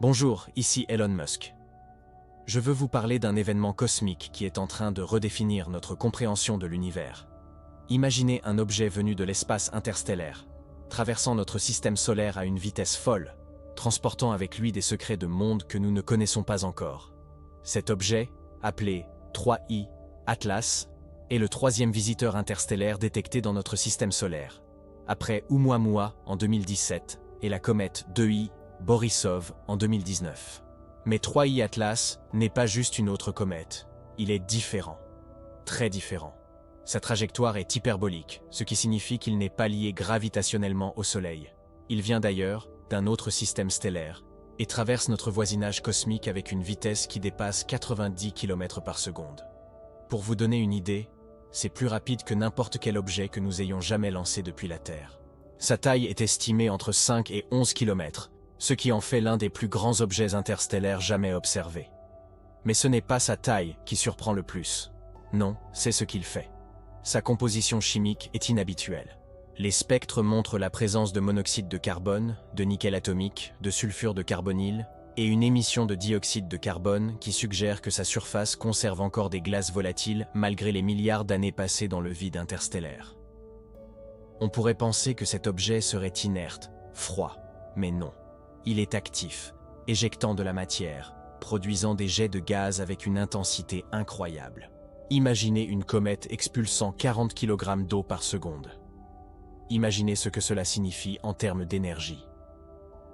Bonjour, ici Elon Musk. Je veux vous parler d'un événement cosmique qui est en train de redéfinir notre compréhension de l'univers. Imaginez un objet venu de l'espace interstellaire, traversant notre système solaire à une vitesse folle, transportant avec lui des secrets de mondes que nous ne connaissons pas encore. Cet objet, appelé 3I Atlas, est le troisième visiteur interstellaire détecté dans notre système solaire, après Oumuamua en 2017 et la comète 2I Borisov en 2019. Mais 3I Atlas n'est pas juste une autre comète, il est différent, très différent. Sa trajectoire est hyperbolique, ce qui signifie qu'il n'est pas lié gravitationnellement au Soleil. Il vient d'ailleurs d'un autre système stellaire et traverse notre voisinage cosmique avec une vitesse qui dépasse 90 km par seconde. Pour vous donner une idée, c'est plus rapide que n'importe quel objet que nous ayons jamais lancé depuis la Terre. Sa taille est estimée entre 5 et 11 km, ce qui en fait l'un des plus grands objets interstellaires jamais observés. Mais ce n'est pas sa taille qui surprend le plus. Non, c'est ce qu'il fait. Sa composition chimique est inhabituelle. Les spectres montrent la présence de monoxyde de carbone, de nickel atomique, de sulfure de carbonyle et une émission de dioxyde de carbone qui suggère que sa surface conserve encore des glaces volatiles malgré les milliards d'années passées dans le vide interstellaire. On pourrait penser que cet objet serait inerte, froid, mais non. Il est actif, éjectant de la matière, produisant des jets de gaz avec une intensité incroyable. Imaginez une comète expulsant 40 kg d'eau par seconde. Imaginez ce que cela signifie en termes d'énergie.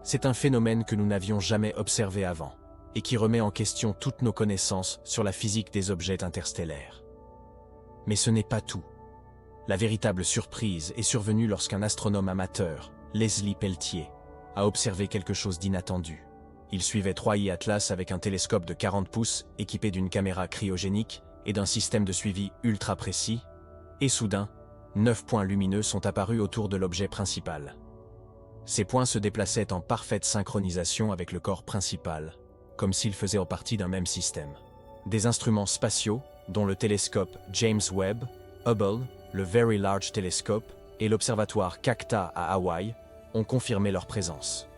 C'est un phénomène que nous n'avions jamais observé avant, et qui remet en question toutes nos connaissances sur la physique des objets interstellaires. Mais ce n'est pas tout. La véritable surprise est survenue lorsqu'un astronome amateur, Leslie Peltier, a observé quelque chose d'inattendu. Il suivait 3I Atlas avec un télescope de 40 pouces équipé d'une caméra cryogénique et d'un système de suivi ultra précis, et soudain, 9 points lumineux sont apparus autour de l'objet principal. Ces points se déplaçaient en parfaite synchronisation avec le corps principal, comme s'ils faisaient partie d'un même système. Des instruments spatiaux, dont le télescope James Webb, Hubble, le Very Large Telescope et l'observatoire Cacta à Hawaï, ont confirmé leur présence.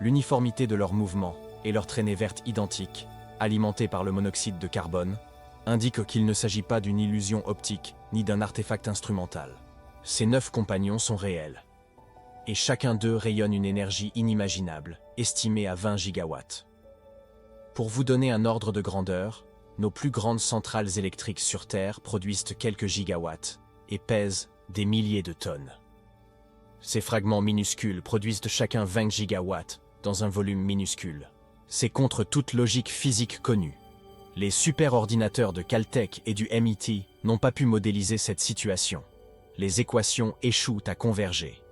L'uniformité de leurs mouvements et leur traînée verte identique, alimentée par le monoxyde de carbone, indique qu'il ne s'agit pas d'une illusion optique ni d'un artefact instrumental. Ces 9 compagnons sont réels. Et chacun d'eux rayonne une énergie inimaginable, estimée à 20 gigawatts. Pour vous donner un ordre de grandeur, nos plus grandes centrales électriques sur Terre produisent quelques gigawatts et pèsent des milliers de tonnes. Ces fragments minuscules produisent de chacun 20 gigawatts dans un volume minuscule. C'est contre toute logique physique connue. Les superordinateurs de Caltech et du MIT n'ont pas pu modéliser cette situation. Les équations échouent à converger.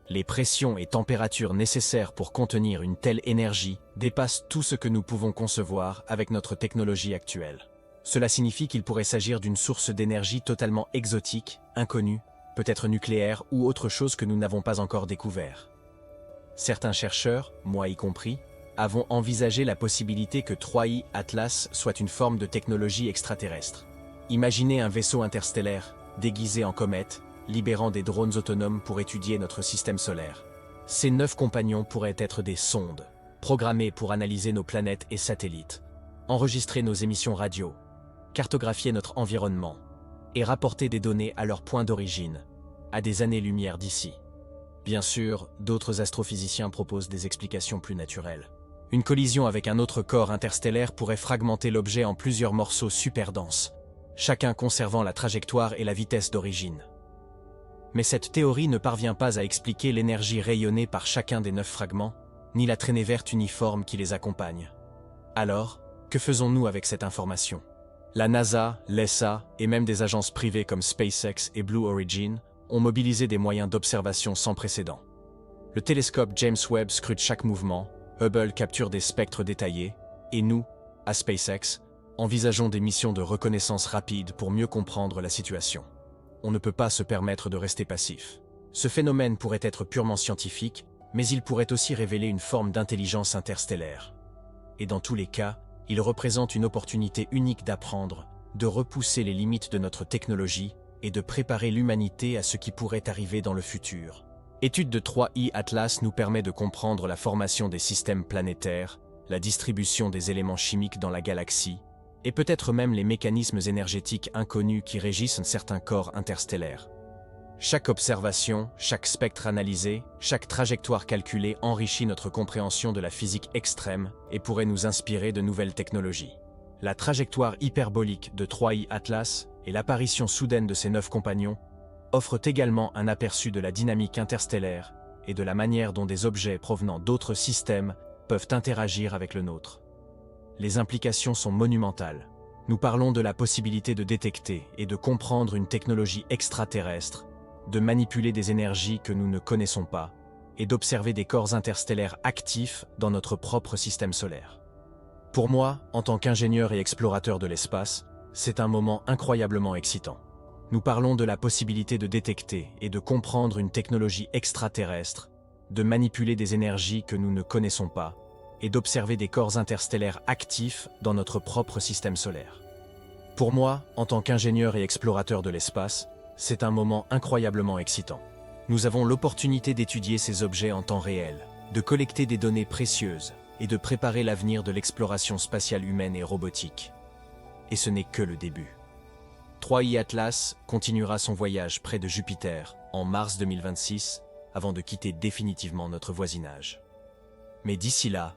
Les pressions et températures nécessaires pour contenir une telle énergie dépassent tout ce que nous pouvons concevoir avec notre technologie actuelle. Cela signifie qu'il pourrait s'agir d'une source d'énergie totalement exotique, inconnue, peut-être nucléaire ou autre chose que nous n'avons pas encore découvert. Certains chercheurs, moi y compris, avons envisagé la possibilité que 3I Atlas soit une forme de technologie extraterrestre. Imaginez un vaisseau interstellaire, déguisé en comète, libérant des drones autonomes pour étudier notre système solaire. Ces 9 compagnons pourraient être des sondes, programmées pour analyser nos planètes et satellites, enregistrer nos émissions radio, cartographier notre environnement, et rapporter des données à leur point d'origine, à des années-lumière d'ici. Bien sûr, d'autres astrophysiciens proposent des explications plus naturelles. Une collision avec un autre corps interstellaire pourrait fragmenter l'objet en plusieurs morceaux super denses, chacun conservant la trajectoire et la vitesse d'origine. Mais cette théorie ne parvient pas à expliquer l'énergie rayonnée par chacun des 9 fragments, ni la traînée verte uniforme qui les accompagne. Alors, que faisons-nous avec cette information ? La NASA, l'ESA et même des agences privées comme SpaceX et Blue Origin ont mobilisé des moyens d'observation sans précédent. Le télescope James Webb scrute chaque mouvement, Hubble capture des spectres détaillés, et nous, à SpaceX, envisageons des missions de reconnaissance rapide pour mieux comprendre la situation. On ne peut pas se permettre de rester passif. Ce phénomène pourrait être purement scientifique, mais il pourrait aussi révéler une forme d'intelligence interstellaire. Et dans tous les cas, il représente une opportunité unique d'apprendre, de repousser les limites de notre technologie et de préparer l'humanité à ce qui pourrait arriver dans le futur. Étude de 3i Atlas nous permet de comprendre la formation des systèmes planétaires, la distribution des éléments chimiques dans la galaxie, et peut-être même les mécanismes énergétiques inconnus qui régissent certains corps interstellaires. Chaque observation, chaque spectre analysé, chaque trajectoire calculée enrichit notre compréhension de la physique extrême et pourrait nous inspirer de nouvelles technologies. La trajectoire hyperbolique de 3i Atlas et l'apparition soudaine de ses 9 compagnons offrent également un aperçu de la dynamique interstellaire et de la manière dont des objets provenant d'autres systèmes peuvent interagir avec le nôtre. Les implications sont monumentales. Nous parlons de la possibilité de détecter et de comprendre une technologie extraterrestre, de manipuler des énergies que nous ne connaissons pas et d'observer des corps interstellaires actifs dans notre propre système solaire. Pour moi, en tant qu'ingénieur et explorateur de l'espace, c'est un moment incroyablement excitant. Nous parlons de la possibilité de détecter et de comprendre une technologie extraterrestre, de manipuler des énergies que nous ne connaissons pas et d'observer des corps interstellaires actifs dans notre propre système solaire. Pour moi, en tant qu'ingénieur et explorateur de l'espace, c'est un moment incroyablement excitant. Nous avons l'opportunité d'étudier ces objets en temps réel, de collecter des données précieuses et de préparer l'avenir de l'exploration spatiale humaine et robotique. Et ce n'est que le début. 3i Atlas continuera son voyage près de Jupiter en mars 2026 avant de quitter définitivement notre voisinage. Mais d'ici là,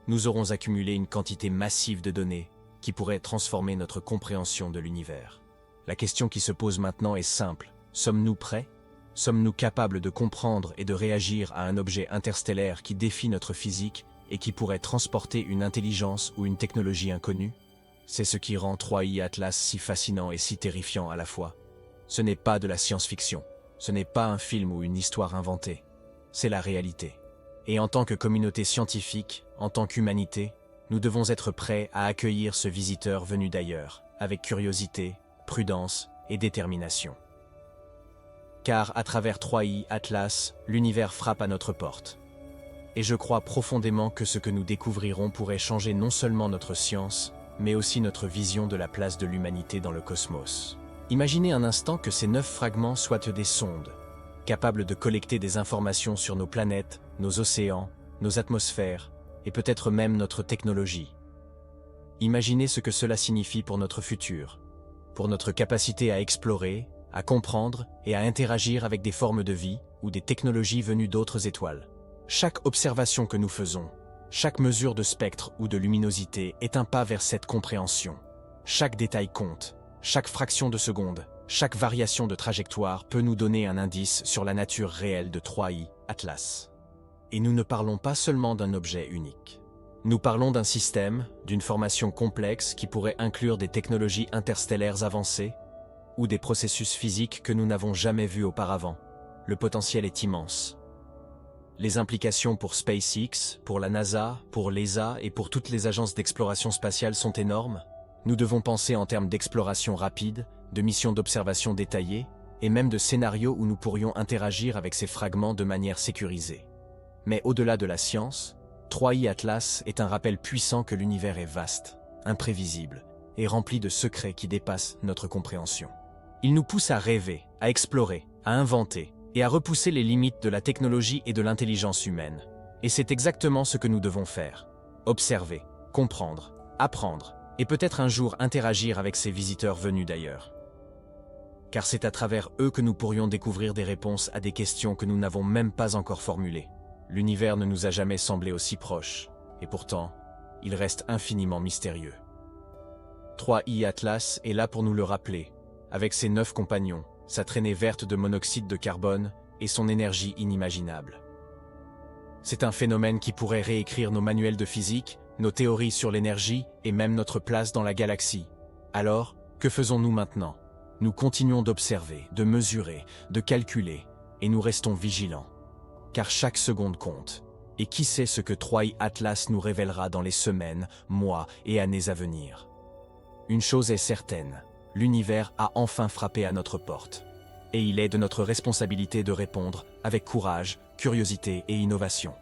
nous aurons accumulé une quantité massive de données qui pourraient transformer notre compréhension de l'univers. La question qui se pose maintenant est simple. Sommes-nous prêts? Sommes-nous capables de comprendre et de réagir à un objet interstellaire qui défie notre physique et qui pourrait transporter une intelligence ou une technologie inconnue? C'est ce qui rend 3i Atlas si fascinant et si terrifiant à la fois. Ce n'est pas de la science-fiction, ce n'est pas un film ou une histoire inventée, c'est la réalité. Et en tant que communauté scientifique, en tant qu'humanité, nous devons être prêts à accueillir ce visiteur venu d'ailleurs, avec curiosité, prudence et détermination. Car à travers 3i Atlas, l'univers frappe à notre porte. Et je crois profondément que ce que nous découvrirons pourrait changer non seulement notre science, mais aussi notre vision de la place de l'humanité dans le cosmos. Imaginez un instant que ces 9 fragments soient des sondes, capables de collecter des informations sur nos planètes, nos océans, nos atmosphères, et peut-être même notre technologie. Imaginez ce que cela signifie pour notre futur, pour notre capacité à explorer, à comprendre et à interagir avec des formes de vie ou des technologies venues d'autres étoiles. Chaque observation que nous faisons, chaque mesure de spectre ou de luminosité est un pas vers cette compréhension. Chaque détail compte, chaque fraction de seconde, chaque variation de trajectoire peut nous donner un indice sur la nature réelle de 3i Atlas. Et nous ne parlons pas seulement d'un objet unique. Nous parlons d'un système, d'une formation complexe qui pourrait inclure des technologies interstellaires avancées ou des processus physiques que nous n'avons jamais vus auparavant. Le potentiel est immense. Les implications pour SpaceX, pour la NASA, pour l'ESA et pour toutes les agences d'exploration spatiale sont énormes. Nous devons penser en termes d'exploration rapide, de missions d'observation détaillées et même de scénarios où nous pourrions interagir avec ces fragments de manière sécurisée. Mais au-delà de la science, 3i Atlas est un rappel puissant que l'univers est vaste, imprévisible et rempli de secrets qui dépassent notre compréhension. Il nous pousse à rêver, à explorer, à inventer et à repousser les limites de la technologie et de l'intelligence humaine. Et c'est exactement ce que nous devons faire. Observer, comprendre, apprendre et peut-être un jour interagir avec ces visiteurs venus d'ailleurs. Car c'est à travers eux que nous pourrions découvrir des réponses à des questions que nous n'avons même pas encore formulées. L'univers ne nous a jamais semblé aussi proche, et pourtant, il reste infiniment mystérieux. 3i Atlas est là pour nous le rappeler, avec ses 9 compagnons, sa traînée verte de monoxyde de carbone et son énergie inimaginable. C'est un phénomène qui pourrait réécrire nos manuels de physique, nos théories sur l'énergie et même notre place dans la galaxie. Alors, que faisons-nous maintenant? Nous continuons d'observer, de mesurer, de calculer, et nous restons vigilants. Car chaque seconde compte. Et qui sait ce que 3i Atlas nous révélera dans les semaines, mois et années à venir. Une chose est certaine, l'univers a enfin frappé à notre porte. Et il est de notre responsabilité de répondre avec courage, curiosité et innovation.